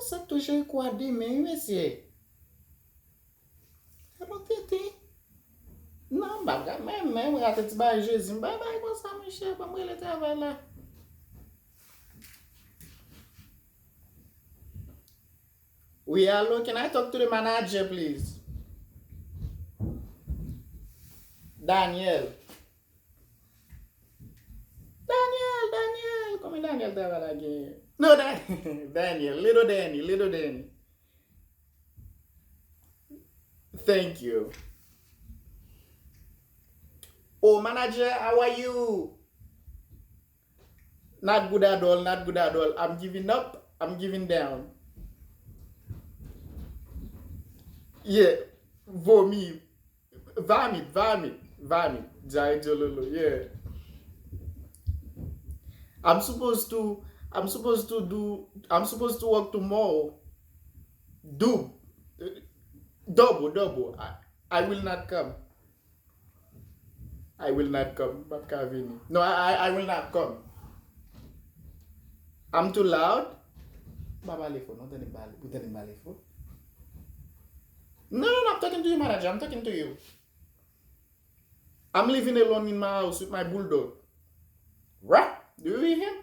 Sa touche kwa di men, mesye. E bon tete. Nan, baga, men, mwen ate ti ba Jezi. Bay, kon sa, mesye, pa mwen le travay la. Oui, hello, can I talk to the manager, please? Daniel. Daniel. Come Daniel travay la gen? No, Daniel. Little Danny. Thank you. Oh, manager, how are you? Not good at all. I'm giving up. I'm giving down. Yeah. Vomit. Vomit. Jai Jololo. Yeah. I'm supposed to work tomorrow. Double. I will not come. Bakavini. No, I will not come. I'm too loud. Baba Lefo, not anybody. No, I'm talking to you, manager. I'm talking to you. I'm living alone in my house with my bulldog. Right? Do you hear him?